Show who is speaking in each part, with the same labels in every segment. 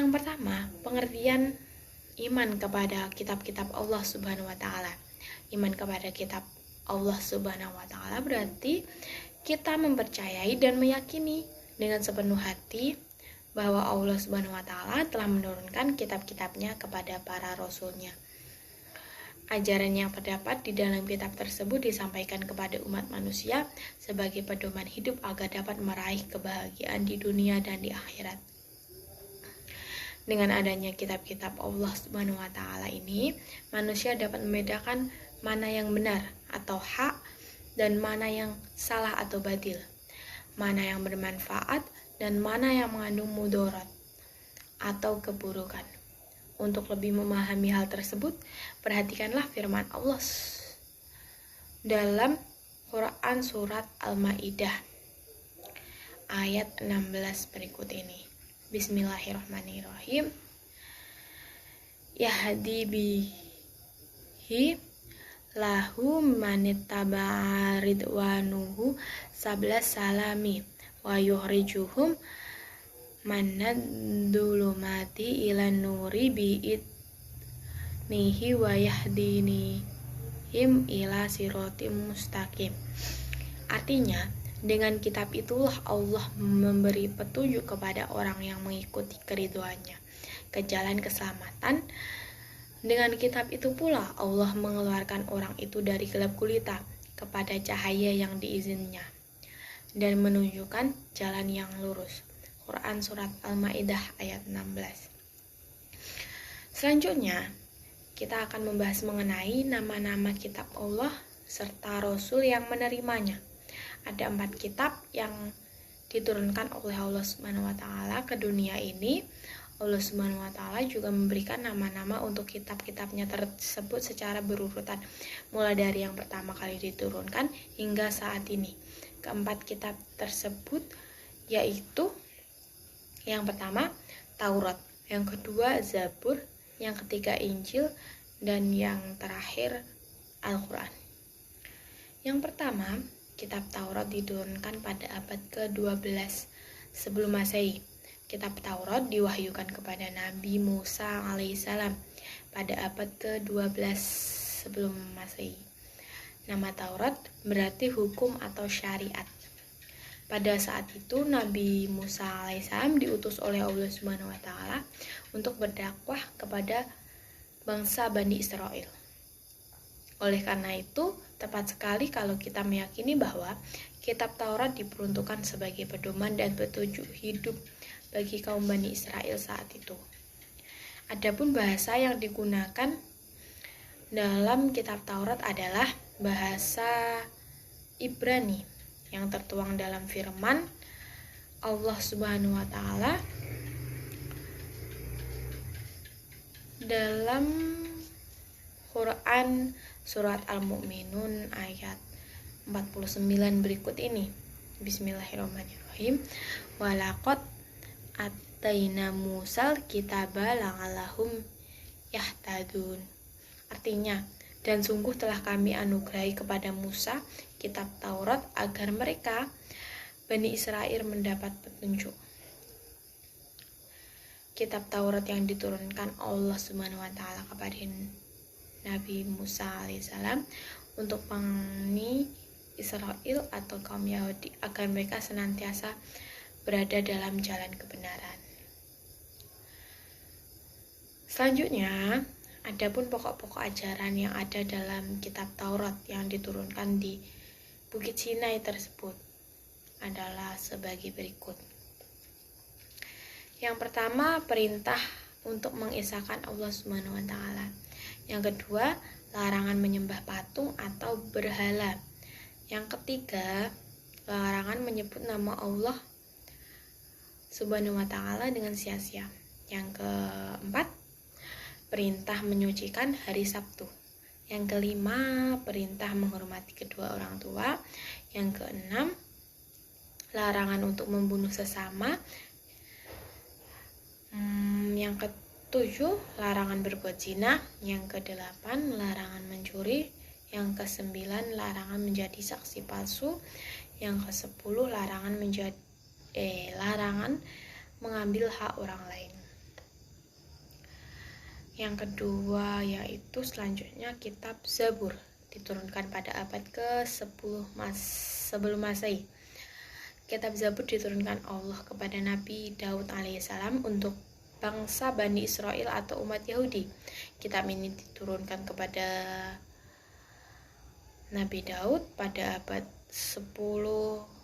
Speaker 1: Yang pertama, pengertian iman kepada kitab-kitab Allah Subhanahu wa taala. Iman kepada kitab Allah Subhanahu wa taala berarti kita mempercayai dan meyakini dengan sepenuh hati bahwa Allah Subhanahu wa taala telah menurunkan kitab-kitabnya kepada para rasulnya. Ajaran yang terdapat di dalam kitab tersebut disampaikan kepada umat manusia sebagai pedoman hidup agar dapat meraih kebahagiaan di dunia dan di akhirat. Dengan adanya kitab-kitab Allah Subhanahu wa taala ini, manusia dapat membedakan mana yang benar atau hak dan mana yang salah atau batil, mana yang bermanfaat dan mana yang mengandung mudarat atau keburukan. Untuk lebih memahami hal tersebut, perhatikanlah firman Allah dalam Quran surat Al-Maidah ayat 16 berikut ini. Bismillahirrahmanirrahim. Yahdi bihi lahu manittaba'a ridwanuhu sablas salami wa yukhrijuhum manadulumati ilan nuri bi'idnihi wa yahdinihim ila sirotim mustaqim. Artinya, dengan kitab itulah Allah memberi petunjuk kepada orang yang mengikuti keridhoannya ke jalan keselamatan. Dengan kitab itu pula Allah mengeluarkan orang itu dari gelap gulita kepada cahaya yang diizinnya dan menunjukkan jalan yang lurus. Quran surat Al-Maidah ayat 16. Selanjutnya, kita akan membahas mengenai nama-nama kitab Allah serta Rasul yang menerimanya. Ada 4 kitab yang diturunkan oleh Allah Subhanahu wa taala ke dunia ini. Allah Subhanahu wa taala juga memberikan nama-nama untuk kitab-kitabnya tersebut secara berurutan, mulai dari yang pertama kali diturunkan hingga saat ini. Keempat kitab tersebut yaitu yang pertama Taurat, yang kedua Zabur, yang ketiga Injil, dan yang terakhir Al-Quran. Yang pertama, kitab Taurat diturunkan pada abad ke-12 sebelum Masehi. Kitab Taurat diwahyukan kepada Nabi Musa alaihissalam pada abad ke-12 sebelum Masehi. Nama Taurat berarti hukum atau syariat. Pada saat itu Nabi Musa alaihissalam diutus oleh Allah Subhanahu wa taala untuk berdakwah kepada bangsa Bani Israel. Oleh karena itu, tepat sekali kalau kita meyakini bahwa kitab Taurat diperuntukkan sebagai pedoman dan petunjuk hidup bagi kaum Bani Israel saat itu. Adapun bahasa yang digunakan dalam kitab Taurat adalah bahasa Ibrani yang tertuang dalam firman Allah Subhanahu wa taala dalam Quran surat Al-Mu'minun ayat 49 berikut ini. Bismillahirrahmanirrahim. Walaqad ataina Musal kitaba la'allahum yahtadun. Artinya, dan sungguh telah kami anugerahi kepada Musa kitab Taurat agar mereka Bani Israel mendapat petunjuk. Kitab Taurat yang diturunkan Allah Subhanahu wa taala kepada Nabi Musa alaihissalam untuk Bani Israel atau kaum Yahudi agar mereka senantiasa berada dalam jalan kebenaran. Selanjutnya, adapun pokok-pokok ajaran yang ada dalam kitab Taurat yang diturunkan di Bukit Sinai tersebut adalah sebagai berikut. Yang pertama, perintah untuk mengesahkan Allah Subhanahu wa taala. Yang kedua, larangan menyembah patung atau berhala. Yang ketiga, larangan menyebut nama Allah Subhanahu wa taala dengan sia-sia. Yang keempat, perintah menyucikan hari Sabtu. Yang kelima, perintah menghormati kedua orang tua. Yang keenam, larangan untuk membunuh sesama. Yang ketujuh, larangan berbuat zina. Yang kedelapan, larangan mencuri. Yang kesembilan, larangan menjadi saksi palsu. Yang kesepuluh, larangan mengambil hak orang lain. Yang kedua yaitu selanjutnya kitab Zabur, diturunkan pada abad ke-10 sebelum Masehi. Kitab Zabur diturunkan Allah kepada Nabi Daud alaihissalam untuk bangsa Bani Israel atau umat Yahudi. Kitab ini diturunkan kepada Nabi Daud pada abad 10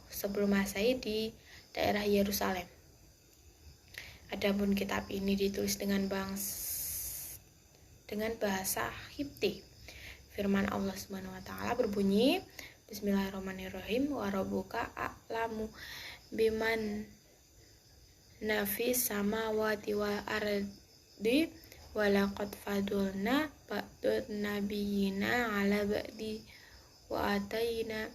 Speaker 1: sebelum Masehi di daerah Yerusalem. Adapun kitab ini ditulis dengan bahasa Hibti. Firman Allah Subhanahu wa taala berbunyi, Bismillahirrahmanirrahim, wa rabbuka a'lamu biman nafis samawati wal ardi wa laqad fadulna ba'dun nabiyina ala ba'di wa atayna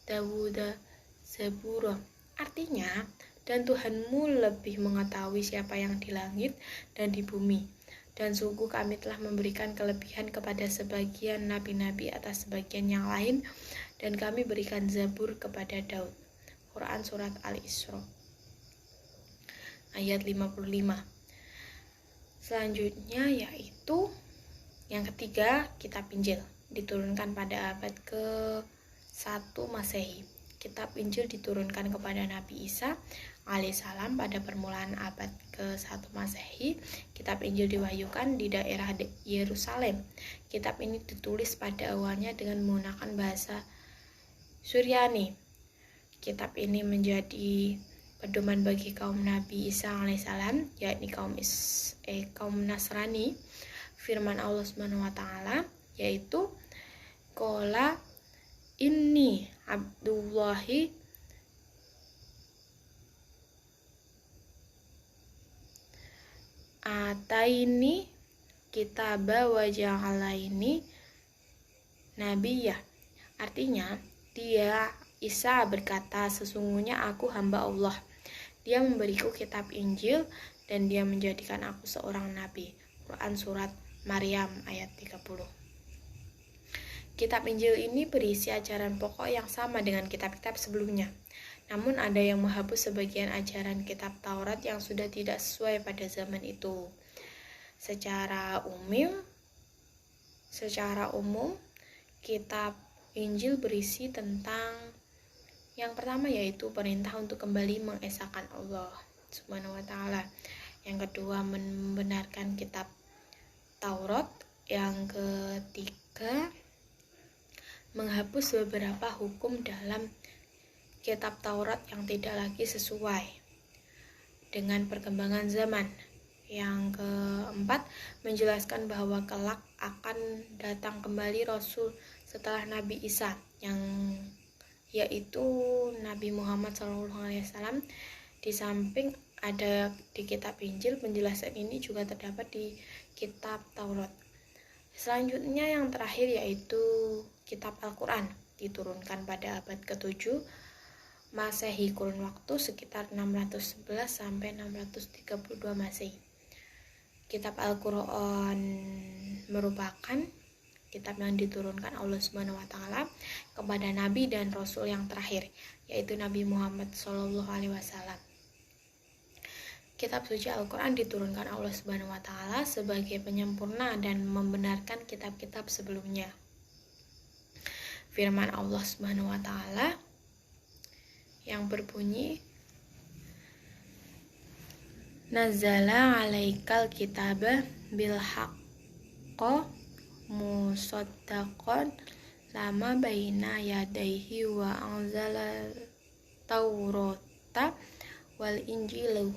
Speaker 1: Dawuda zabura. Artinya, dan Tuhanmu lebih mengetahui siapa yang di langit dan di bumi. Dan sungguh kami telah memberikan kelebihan kepada sebagian nabi-nabi atas sebagian yang lain, dan kami berikan Zabur kepada Daud. Quran Surat Al-Isra ayat 55. Selanjutnya yaitu yang ketiga, kitab Injil, diturunkan pada abad ke-1 Masehi. Kitab Injil diturunkan kepada Nabi Isa alaihissalam pada permulaan abad ke-1 Masehi. Kitab Injil diwahyukan di daerah Yerusalem. Kitab ini ditulis pada awalnya dengan menggunakan bahasa Suryani. Kitab ini menjadi pedoman bagi kaum Nabi Isa alaihissalam, yakni kaum Nasrani. Firman Allah Subhanahu wa taala yaitu qala inni Abdullahi ataini kitaba wa ja'alaini nabiyya. Artinya, dia Isa berkata, sesungguhnya aku hamba Allah. Dia memberiku kitab Injil dan dia menjadikan aku seorang nabi. Quran Surat Maryam ayat 30. Kitab Injil ini berisi ajaran pokok yang sama dengan kitab-kitab sebelumnya. Namun ada yang menghapus sebagian ajaran kitab Taurat yang sudah tidak sesuai pada zaman itu. Secara umum, kitab Injil berisi tentang yang pertama yaitu perintah untuk kembali mengesahkan Allah Subhanahu wa taala. Yang kedua, membenarkan kitab Taurat. Yang ketiga, menghapus beberapa hukum dalam kitab Taurat yang tidak lagi sesuai dengan perkembangan zaman. Yang keempat, menjelaskan bahwa kelak akan datang kembali Rasul setelah Nabi Isa, yaitu Nabi Muhammad SAW. Di samping ada di kitab Injil, penjelasan ini juga terdapat di kitab Taurat. Selanjutnya yang terakhir yaitu kitab Al-Quran, diturunkan pada abad ke-7 Masehi, kurun waktu sekitar 611 sampai 632 Masehi. Kitab Al-Quran merupakan kitab yang diturunkan Allah Subhanahu wa taala kepada nabi dan rasul yang terakhir, yaitu Nabi Muhammad SAW. Kitab suci Al-Quran diturunkan Allah Subhanahu wa taala sebagai penyempurna dan membenarkan kitab-kitab sebelumnya. Firman Allah Subhanahu wa taala yang berbunyi, Nazzala 'alaikal kitaba bil haqqi musaddaqan lama baina yadayhi wa anzala Taurata wal Injilu.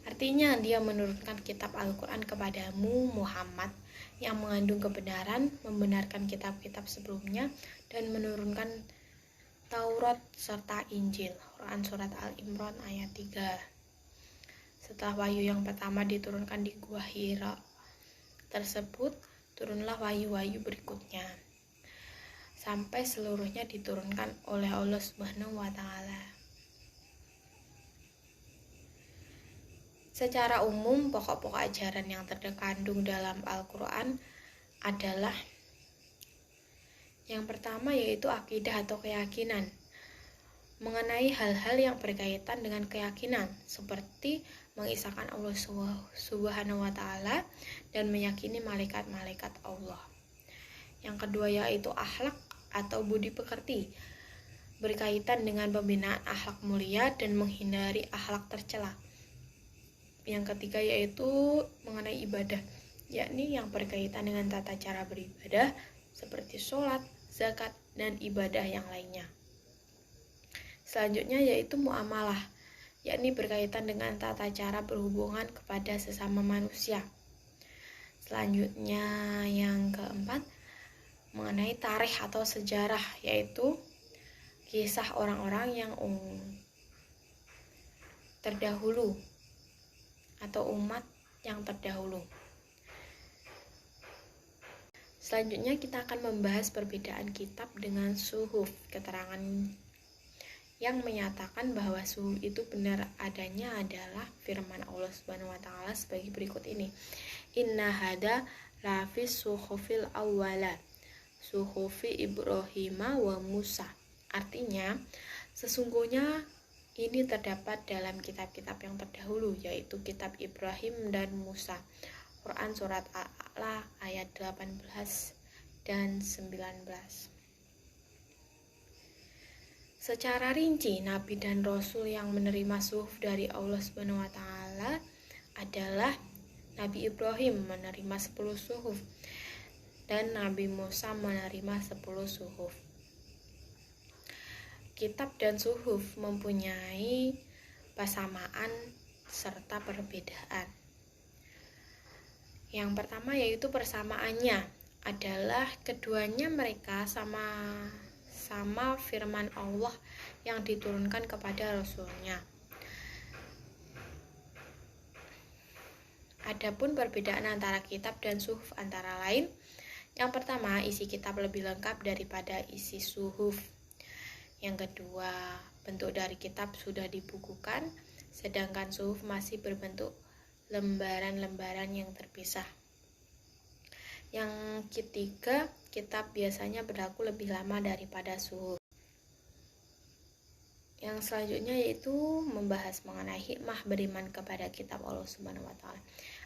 Speaker 1: Artinya, dia menurunkan kitab Al-Quran kepadamu Muhammad yang mengandung kebenaran, membenarkan kitab-kitab sebelumnya, dan menurunkan Taurat serta Injil. Quran Surat Al-Imran ayat 3. Setelah wahyu yang pertama diturunkan di Gua Hira tersebut, turunlah wahyu-wahyu berikutnya, sampai seluruhnya diturunkan oleh Allah Subhanahu wa taala. Secara umum, pokok-pokok ajaran yang terkandung dalam Al-Quran adalah yang pertama yaitu akidah atau keyakinan. mengenai hal-hal yang berkaitan dengan keyakinan, seperti mengisahkan Allah Subhanahu wa Ta'ala dan meyakini malaikat-malaikat Allah. Yang kedua yaitu akhlak atau budi pekerti, berkaitan dengan pembinaan akhlak mulia dan menghindari akhlak tercela. Yang ketiga yaitu mengenai ibadah, yakni yang berkaitan dengan tata cara beribadah seperti sholat, zakat, dan ibadah yang lainnya. Selanjutnya yaitu muamalah, yakni berkaitan dengan tata cara berhubungan kepada sesama manusia. Selanjutnya yang keempat, mengenai tarikh atau sejarah, yaitu kisah orang-orang yang terdahulu atau umat yang terdahulu. Selanjutnya kita akan membahas perbedaan kitab dengan suhuf, keterangan yang menyatakan bahwa suhuf itu benar adanya adalah firman Allah Subhanahu wa Ta'ala sebagai berikut ini. Inna hada lafis suhufil awwala, suhufi Ibrahim wa Musa. Artinya, sesungguhnya ini terdapat dalam kitab-kitab yang terdahulu, yaitu kitab Ibrahim dan Musa. Quran Surat Al-A'la ayat 18 dan 19. Secara rinci, Nabi dan Rasul yang menerima suhuf dari Allah Subhanahu wa Ta'ala adalah Nabi Ibrahim menerima 10 suhuf dan Nabi Musa menerima 10 suhuf. Kitab dan suhuf mempunyai persamaan serta perbedaan. Yang pertama yaitu persamaannya adalah keduanya mereka sama firman Allah yang diturunkan kepada Rasulnya. Adapun perbedaan antara kitab dan suhuf antara lain, yang pertama, isi kitab lebih lengkap daripada isi suhuf. Yang kedua, bentuk dari kitab sudah dibukukan, sedangkan suhuf masih berbentuk lembaran-lembaran yang terpisah. Yang ketiga, kitab biasanya berlaku lebih lama daripada suhuf. Yang selanjutnya yaitu membahas mengenai hikmah beriman kepada kitab Allah Subhanahu wa Ta'ala.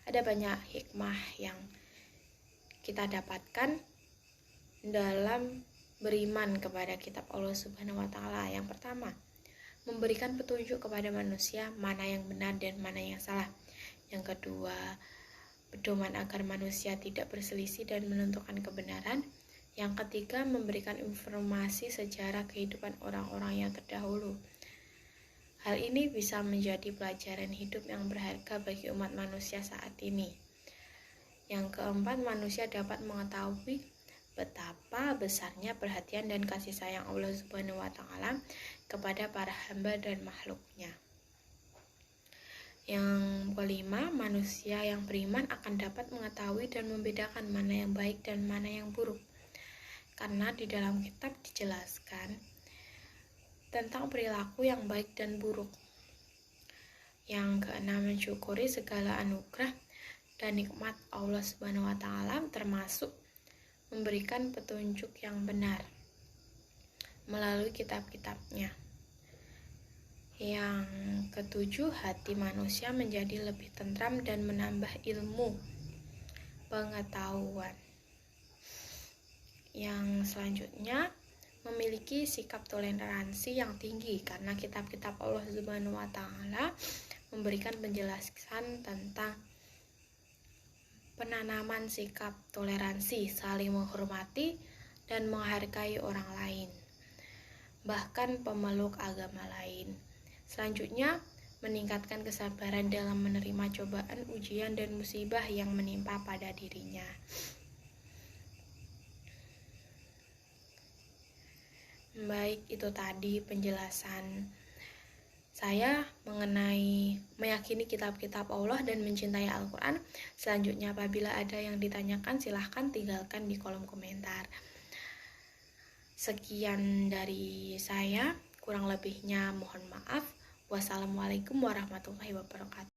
Speaker 1: Ada banyak hikmah yang kita dapatkan dalam beriman kepada kitab Allah Subhanahu wa Ta'ala. Yang pertama, memberikan petunjuk kepada manusia mana yang benar dan mana yang salah. Yang kedua, pedoman agar manusia tidak berselisih dan menentukan kebenaran. Yang ketiga, memberikan informasi sejarah kehidupan orang-orang yang terdahulu. Hal ini bisa menjadi pelajaran hidup yang berharga bagi umat manusia saat ini. Yang keempat, manusia dapat mengetahui betapa besarnya perhatian dan kasih sayang Allah Subhanahu wa Ta'ala kepada para hamba dan makhluknya. Yang kelima, manusia yang beriman akan dapat mengetahui dan membedakan mana yang baik dan mana yang buruk. Karena di dalam kitab dijelaskan tentang perilaku yang baik dan buruk. Yang keenam, mensyukuri segala anugerah dan nikmat Allah Subhanahu wa Ta'ala, termasuk memberikan petunjuk yang benar melalui kitab-kitabnya. Yang ketujuh, hati manusia menjadi lebih tentram dan menambah ilmu pengetahuan. Yang selanjutnya, memiliki sikap toleransi yang tinggi karena kitab-kitab Allah Subhanahu wa Ta'ala memberikan penjelasan tentang penanaman sikap toleransi, saling menghormati dan menghargai orang lain, bahkan pemeluk agama lain. Selanjutnya, meningkatkan kesabaran dalam menerima cobaan, ujian, dan musibah yang menimpa pada dirinya. Baik, itu tadi penjelasan saya mengenai meyakini kitab-kitab Allah dan mencintai Al-Quran. Selanjutnya, apabila ada yang ditanyakan, silahkan tinggalkan di kolom komentar. Sekian dari saya, kurang lebihnya mohon maaf. Wassalamualaikum warahmatullahi wabarakatuh.